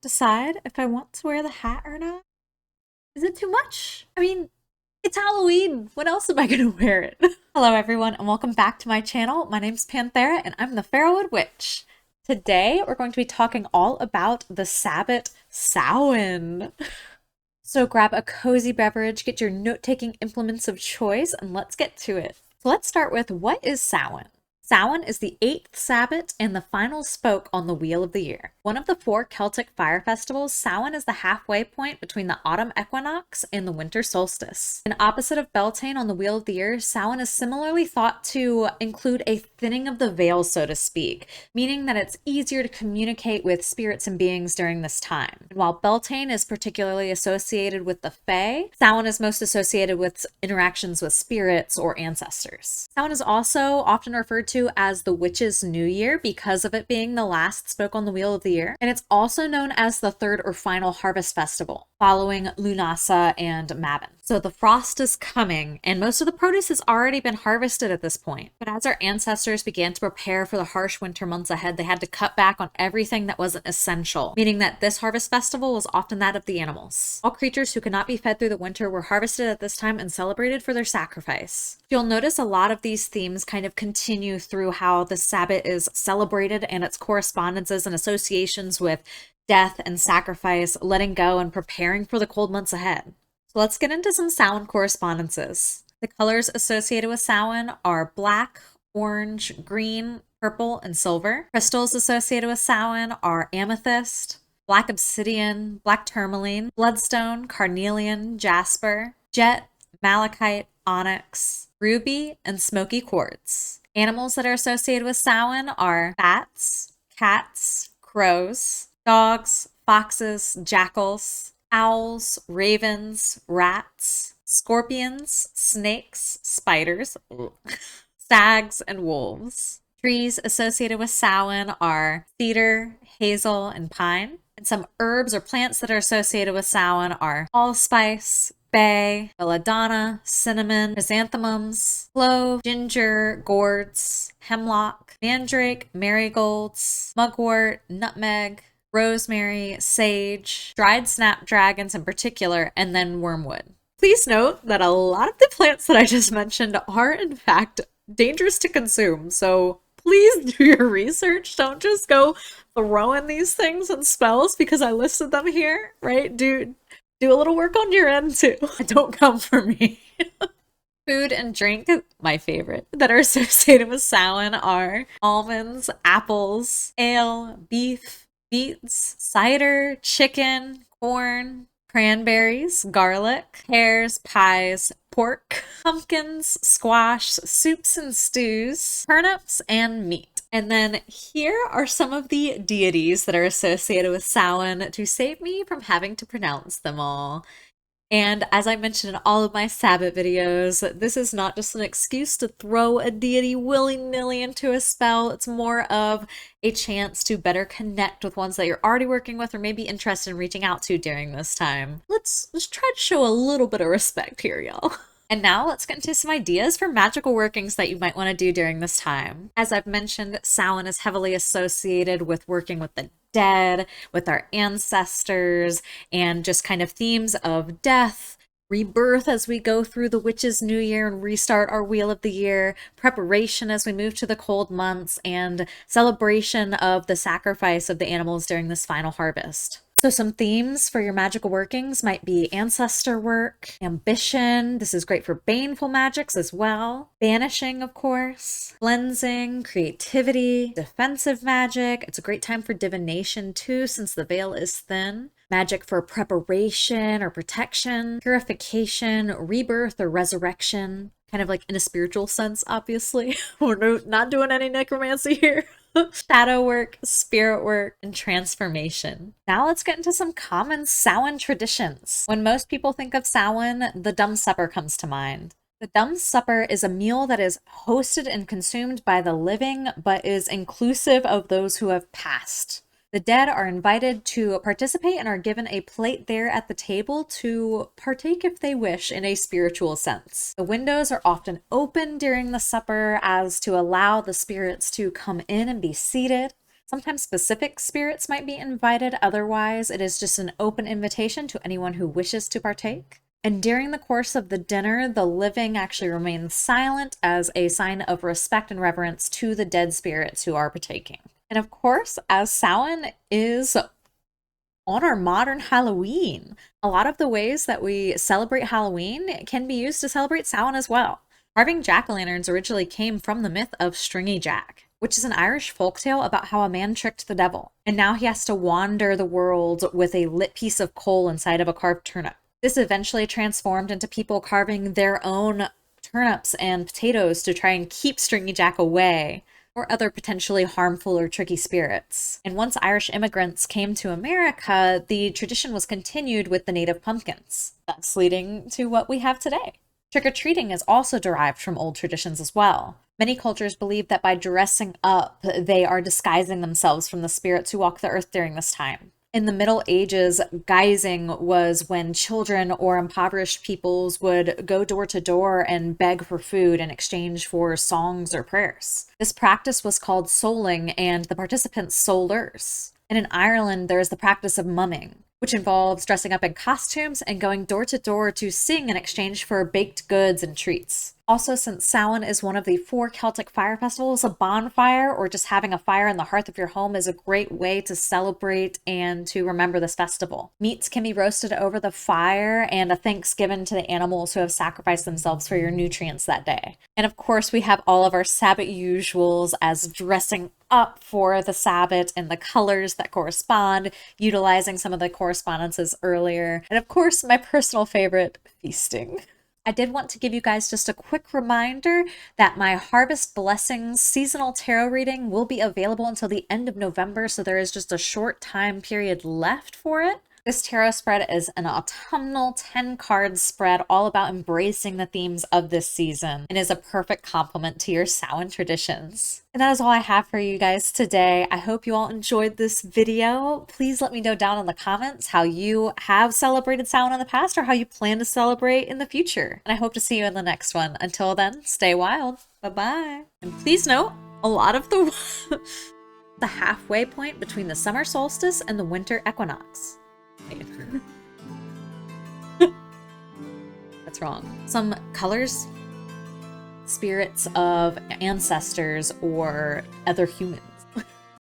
decide if I want to wear the hat or not. Is it too much? I mean, it's Halloween. When else am I going to wear it? Hello, everyone, and welcome back to my channel. My name's Panthera, and I'm the Farrowwood Witch. Today, we're going to be talking all about the Sabbat Samhain. So grab a cozy beverage, get your note-taking implements of choice, and let's get to it. So let's start with, what is Samhain? Samhain is the 8th Sabbath and the final spoke on the wheel of the year. One of the 4 Celtic fire festivals, Samhain is the halfway point between the autumn equinox and the winter solstice. An opposite of Beltane on the wheel of the year, Samhain is similarly thought to include a thinning of the veil, so to speak, meaning that it's easier to communicate with spirits and beings during this time. And while Beltane is particularly associated with the Fae, Samhain is most associated with interactions with spirits or ancestors. Samhain is also often referred to as the Witch's New Year because of it being the last spoke on the wheel of the year, and it's also known as the third or final harvest festival, following Lunasa and Mabon. So the frost is coming, and most of the produce has already been harvested at this point. But as our ancestors began to prepare for the harsh winter months ahead, they had to cut back on everything that wasn't essential, meaning that this harvest festival was often that of the animals. All creatures who could not be fed through the winter were harvested at this time and celebrated for their sacrifice. You'll notice a lot of these themes kind of continue through how the Sabbat is celebrated and its correspondences and associations with death and sacrifice, letting go, and preparing for the cold months ahead. So let's get into some Samhain correspondences. The colors associated with Samhain are black, orange, green, purple, and silver. Crystals associated with Samhain are amethyst, black obsidian, black tourmaline, bloodstone, carnelian, jasper, jet, malachite, onyx, ruby, and smoky quartz. Animals that are associated with Samhain are bats, cats, crows, dogs, foxes, jackals, owls, ravens, rats, scorpions, snakes, spiders, stags, and wolves. Trees associated with Samhain are cedar, hazel, and pine. And some herbs or plants that are associated with Samhain are allspice, bay, belladonna, cinnamon, chrysanthemums, clove, ginger, gourds, hemlock, mandrake, marigolds, mugwort, nutmeg, rosemary, sage, dried snapdragons in particular, and then wormwood. Please note that a lot of the plants that I just mentioned are in fact dangerous to consume, so please do your research. Don't just go throwing these things and spells because I listed them here, right? Do a little work on your end too. Don't come for me. Food and drink, my favorite, that are associated with Samhain are almonds, apples, ale, beef, beets, cider, chicken, corn, cranberries, garlic, pears, pies, pork, pumpkins, squash, soups and stews, turnips, and meat. And then here are some of the deities that are associated with Samhain to save me from having to pronounce them all. And as I mentioned in all of my Sabbath videos, this is not just an excuse to throw a deity willy-nilly into a spell. It's more of a chance to better connect with ones that you're already working with or maybe interested in reaching out to during this time. Let's try to show a little bit of respect here, y'all. And now let's get into some ideas for magical workings that you might want to do during this time. As I've mentioned, Samhain is heavily associated with working with the dead, with our ancestors, and just kind of themes of death, rebirth as we go through the Witch's New Year and restart our Wheel of the Year, preparation as we move to the cold months, and celebration of the sacrifice of the animals during this final harvest. So some themes for your magical workings might be ancestor work, ambition. This is great for baneful magics as well. Banishing, of course. Cleansing, creativity, defensive magic. It's a great time for divination too, since the veil is thin. Magic for preparation or protection, purification, rebirth, or resurrection. Kind of like in a spiritual sense, obviously. We're not doing any necromancy here. Shadow work, spirit work, and transformation. Now let's get into some common Samhain traditions. When most people think of Samhain, the Dumb Supper comes to mind. The Dumb Supper is a meal that is hosted and consumed by the living, but is inclusive of those who have passed. The dead are invited to participate and are given a plate there at the table to partake if they wish in a spiritual sense. The windows are often open during the supper as to allow the spirits to come in and be seated. Sometimes specific spirits might be invited, otherwise it is just an open invitation to anyone who wishes to partake. And during the course of the dinner, the living actually remain silent as a sign of respect and reverence to the dead spirits who are partaking. And of course, as Samhain is on our modern Halloween, a lot of the ways that we celebrate Halloween can be used to celebrate Samhain as well. Carving jack-o'-lanterns originally came from the myth of Stringy Jack, which is an Irish folktale about how a man tricked the devil, and now he has to wander the world with a lit piece of coal inside of a carved turnip. This eventually transformed into people carving their own turnips and potatoes to try and keep Stringy Jack away, or other potentially harmful or tricky spirits. And once Irish immigrants came to America, the tradition was continued with the native pumpkins, thus leading to what we have today. Trick-or-treating is also derived from old traditions as well. Many cultures believe that by dressing up, they are disguising themselves from the spirits who walk the earth during this time. In the Middle Ages, guising was when children or impoverished peoples would go door to door and beg for food in exchange for songs or prayers. This practice was called souling, and the participants soulers. And in Ireland, there is the practice of mumming, which involves dressing up in costumes and going door to door to sing in exchange for baked goods and treats. Also, since Samhain is one of the 4 Celtic fire festivals, a bonfire or just having a fire in the hearth of your home is a great way to celebrate and to remember this festival. Meats can be roasted over the fire, and a thanks given to the animals who have sacrificed themselves for your nutrients that day. And of course, we have all of our Sabbat usuals as dressing up for the Sabbat and the colors that correspond, utilizing some of the correspondences earlier. And of course, my personal favorite, feasting. I did want to give you guys just a quick reminder that my Harvest Blessings seasonal tarot reading will be available until the end of November, so there is just a short time period left for it. This tarot spread is an autumnal 10-card spread all about embracing the themes of this season and is a perfect complement to your Samhain traditions. And that is all I have for you guys today. I hope you all enjoyed this video. Please let me know down in the comments how you have celebrated Samhain in the past or how you plan to celebrate in the future. And I hope to see you in the next one. Until then, stay wild. Bye-bye. And please note, a lot of the the halfway point between the summer solstice and the winter equinox. That's wrong. Some colors, spirits of ancestors or other humans.